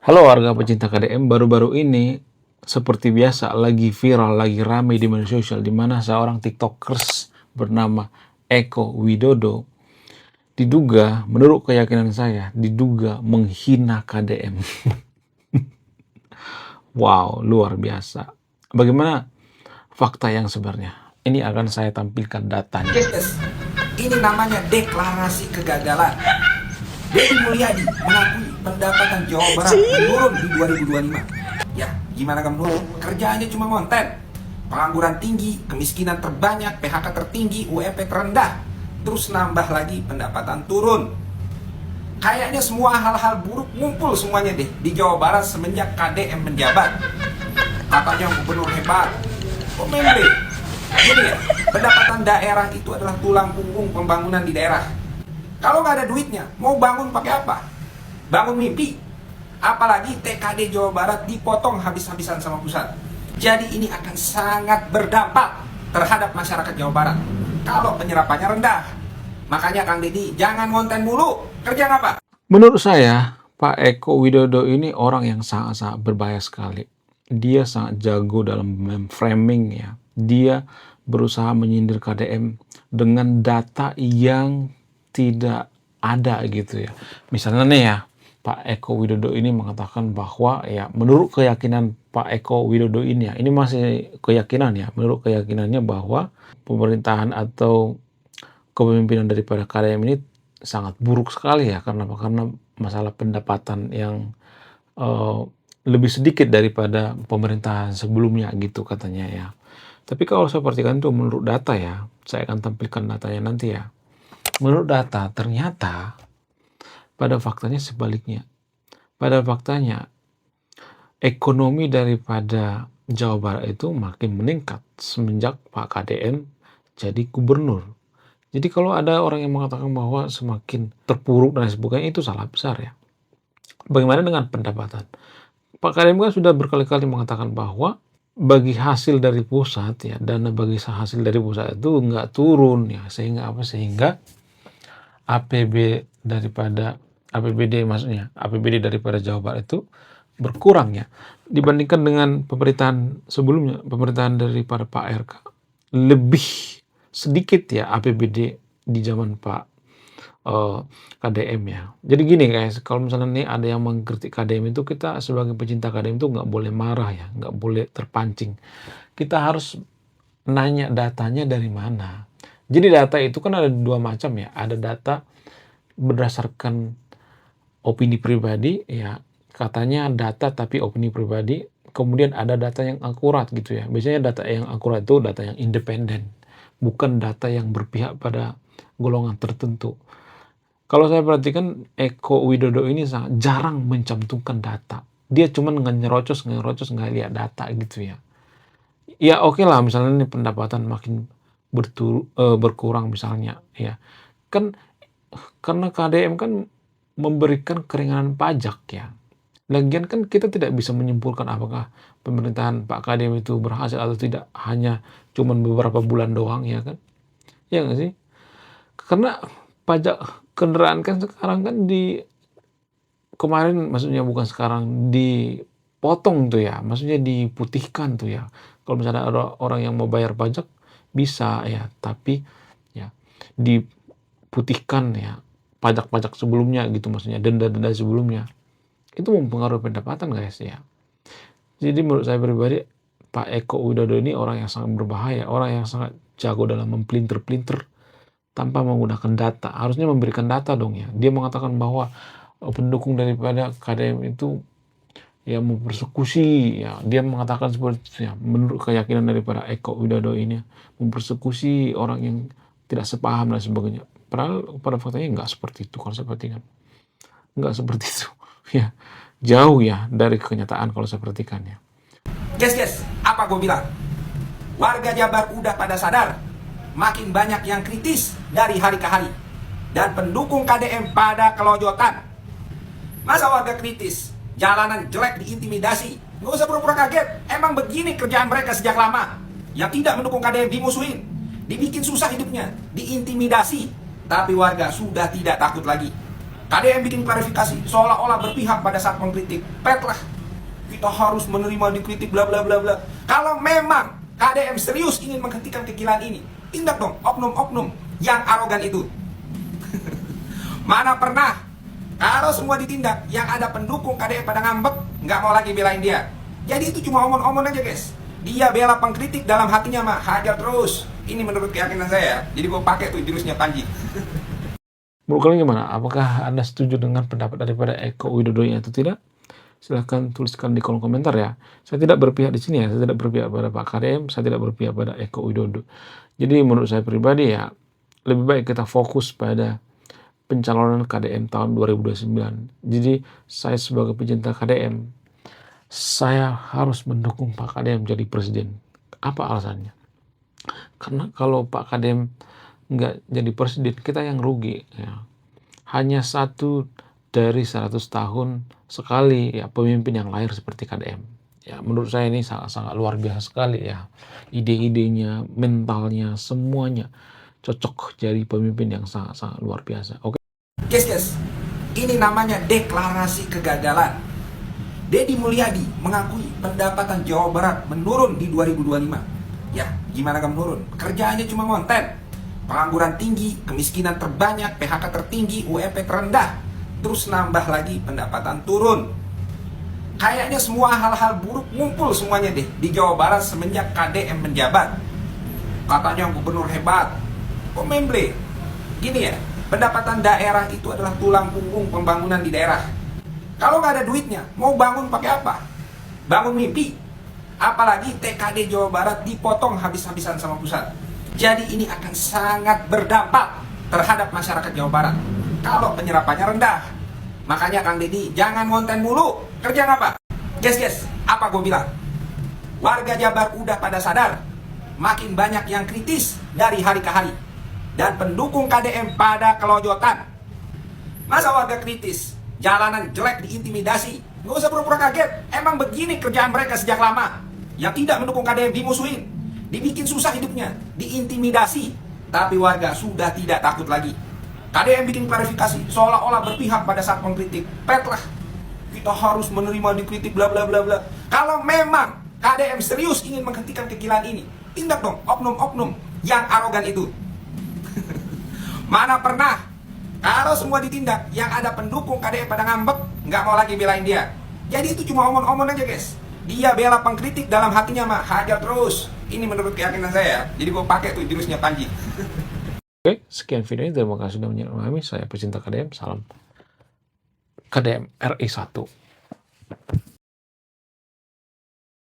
Halo warga pecinta KDM, baru-baru ini seperti biasa lagi viral, lagi ramai di media sosial di mana seorang TikTokers bernama Eko Widodo diduga, menurut keyakinan saya, diduga menghina KDM. Wow, luar biasa. Bagaimana fakta yang sebenarnya? Ini akan saya tampilkan datanya. Yes, ini namanya deklarasi kegagalan. Deddy Mulyadi mengakui pendapatan Jawa Barat menurun di 2025. Ya, gimana kamu menurun? Kerjaannya cuma konten. Pengangguran tinggi, kemiskinan terbanyak, PHK tertinggi, UMP terendah. Terus nambah lagi pendapatan turun. Kayaknya semua hal-hal buruk ngumpul semuanya deh di Jawa Barat semenjak KDM menjabat. Katanya gubernur hebat. Kok membre? Gini ya, pendapatan daerah itu adalah tulang punggung pembangunan di daerah. Kalau nggak ada duitnya, mau bangun pakai apa? Bangun mimpi. Apalagi TKD Jawa Barat dipotong habis-habisan sama pusat. Jadi ini akan sangat berdampak terhadap masyarakat Jawa Barat kalau penyerapannya rendah. Makanya Kang Deddy, jangan ngonten mulu. Kerja apa? Menurut saya, Pak Eko Widodo ini orang yang sangat-sangat berbahaya sekali. Dia sangat jago dalam framing ya. Dia berusaha menyindir KDM dengan data yang tidak ada gitu ya. Misalnya nih ya, Pak Eko Widodo ini mengatakan bahwa ya menurut keyakinan Pak Eko Widodo ini ya, ini masih keyakinan ya, menurut keyakinannya bahwa pemerintahan atau kepemimpinan daripada KDM ini sangat buruk sekali ya. Karena apa? Karena masalah pendapatan yang lebih sedikit daripada pemerintahan sebelumnya gitu katanya ya. Tapi kalau saya perhatikan itu menurut data ya, saya akan tampilkan datanya nanti ya. Menurut data, ternyata pada faktanya sebaliknya. Pada faktanya, ekonomi daripada Jawa Barat itu makin meningkat semenjak Pak KDM jadi gubernur. Jadi kalau ada orang yang mengatakan bahwa semakin terpuruk dan sebagainya, itu salah besar ya. Bagaimana dengan pendapatan? Pak KDM kan sudah berkali-kali mengatakan bahwa bagi hasil dari pusat ya, dana bagi hasil dari pusat itu nggak turun ya, sehingga apa? Sehingga APBD daripada Jawa Barat itu berkurang ya dibandingkan dengan pemerintahan sebelumnya, pemerintahan daripada Pak RK lebih sedikit ya APBD di zaman Pak KDM ya. Jadi gini guys, kalau misalnya nih ada yang mengkritik KDM itu, kita sebagai pecinta KDM itu nggak boleh marah ya, nggak boleh terpancing. Kita harus nanya datanya dari mana. Jadi data itu kan ada dua macam ya. Ada data berdasarkan opini pribadi ya. Katanya data tapi opini pribadi. Kemudian ada data yang akurat gitu ya. Biasanya data yang akurat itu data yang independen. Bukan data yang berpihak pada golongan tertentu. Kalau saya perhatikan Eko Widodo ini sangat jarang mencantumkan data. Dia cuma nyerocos nggak lihat data gitu ya. Ya oke lah, misalnya ini pendapatan makin berkurang misalnya ya. Kan karena KDM kan memberikan keringanan pajak ya. Lagian kan kita tidak bisa menyimpulkan apakah pemerintahan Pak KDM itu berhasil atau tidak, hanya cuman beberapa bulan doang ya kan. Ya nggak sih? Karena pajak kendaraan kan sekarang kan kemarin, maksudnya bukan sekarang, dipotong tuh ya, maksudnya diputihkan tuh ya. Kalau misalnya ada orang yang mau bayar pajak bisa ya, tapi ya diputihkan ya pajak-pajak sebelumnya gitu, maksudnya denda-denda sebelumnya. Itu mempengaruhi pendapatan guys ya. Jadi menurut saya pribadi, Pak Eko Widodo ini orang yang sangat berbahaya, orang yang sangat jago dalam mempelintir-pelintir tanpa menggunakan data. Harusnya memberikan data dong ya. Dia mengatakan bahwa pendukung daripada KDM itu ya mempersekusi ya. Dia mengatakan seperti itu ya, menurut keyakinan daripada Eko Widodo ini mempersekusi orang yang tidak sepaham dan sebagainya. Padahal pada faktanya nggak seperti itu kalau saya perhatikan. Nggak seperti itu ya. Jauh ya dari kenyataan kalau saya perhatikan ya. Yes, apa gue bilang? Warga Jabar udah pada sadar. Makin banyak yang kritis dari hari ke hari. Dan pendukung KDM pada kelojotan. Masa warga kritis? Jalanan jelek diintimidasi. Gak usah pura-pura kaget. Emang begini kerjaan mereka sejak lama. Yang tidak mendukung KDM dimusuhin. Dibikin susah hidupnya. Diintimidasi. Tapi warga sudah tidak takut lagi. KDM bikin klarifikasi, seolah-olah berpihak pada saat mengkritik. Petlah, kita harus menerima dikritik bla bla bla bla. Kalau memang KDM serius ingin menghentikan kegilaan ini, tindak dong oknum-oknum yang arogan itu. Mana pernah kalau semua ditindak, yang ada pendukung KDM pada ngambek, nggak mau lagi belain dia. Jadi itu cuma omong-omong aja guys. Dia bela pengkritik, dalam hatinya mah hajar terus. Ini menurut keyakinan saya. Jadi gue pakai tuh jurusnya Panji. Menurut kalian gimana? Apakah Anda setuju dengan pendapat daripada Eko Widodo atau tidak? Silahkan tuliskan di kolom komentar ya. Saya tidak berpihak di sini ya. Saya tidak berpihak pada Pak KDM. Saya tidak berpihak pada Eko Widodo. Jadi menurut saya pribadi ya, lebih baik kita fokus pada pencalonan KDM tahun 2029. Jadi saya sebagai pecinta KDM, saya harus mendukung Pak KDM jadi presiden. Apa alasannya? Karena kalau Pak KDM nggak jadi presiden, kita yang rugi ya. Hanya satu dari 100 tahun sekali ya pemimpin yang lahir seperti KDM. Ya menurut saya ini sangat luar biasa sekali ya. Ide-idenya, mentalnya, semuanya cocok jadi pemimpin yang sangat luar biasa. Oke. Guys, ini namanya deklarasi kegagalan. Deddy Mulyadi mengakui pendapatan Jawa Barat menurun di 2025. Ya, gimana gak menurun? Kerjaannya cuma konten. Pengangguran tinggi, kemiskinan terbanyak, PHK tertinggi, UMP terendah. Terus nambah lagi pendapatan turun. Kayaknya semua hal-hal buruk ngumpul semuanya deh di Jawa Barat semenjak KDM menjabat. Katanya gubernur hebat. Kok memble? Gini ya, pendapatan daerah itu adalah tulang punggung pembangunan di daerah. Kalau nggak ada duitnya, mau bangun pakai apa? Bangun mimpi. Apalagi TKD Jawa Barat dipotong habis-habisan sama pusat. Jadi ini akan sangat berdampak terhadap masyarakat Jawa Barat kalau penyerapannya rendah. Makanya Kang Deddy jangan konten mulu. Kerja apa? Guys, apa gue bilang? Warga Jabar udah pada sadar. Makin banyak yang kritis dari hari ke hari. Dan pendukung KDM pada kelojotan. Masa warga kritis? Jalanan jelek diintimidasi. Gak usah pura-pura kaget. Emang begini kerjaan mereka sejak lama. Yang tidak mendukung KDM dimusuhin, dibikin susah hidupnya, diintimidasi. Tapi warga sudah tidak takut lagi. KDM bikin klarifikasi, seolah-olah berpihak pada saat mengkritik. Petlah, kita harus menerima dikritik bla bla bla bla. Kalau memang KDM serius ingin menghentikan kegilaan ini, tindak dong oknum-oknum yang arogan itu. Mana pernah kalau semua ditindak, yang ada pendukung KDM pada ngambek, nggak mau lagi belain dia. Jadi itu cuma omong-omong aja guys. Dia bela pengkritik, dalam hatinya mah hajar terus. Ini menurut keyakinan saya. Jadi gue pakai tuh jurusnya Panji. Oke, sekian video ini. Terima kasih sudah menonton. Saya pecinta KDM. Salam KDM RI 1.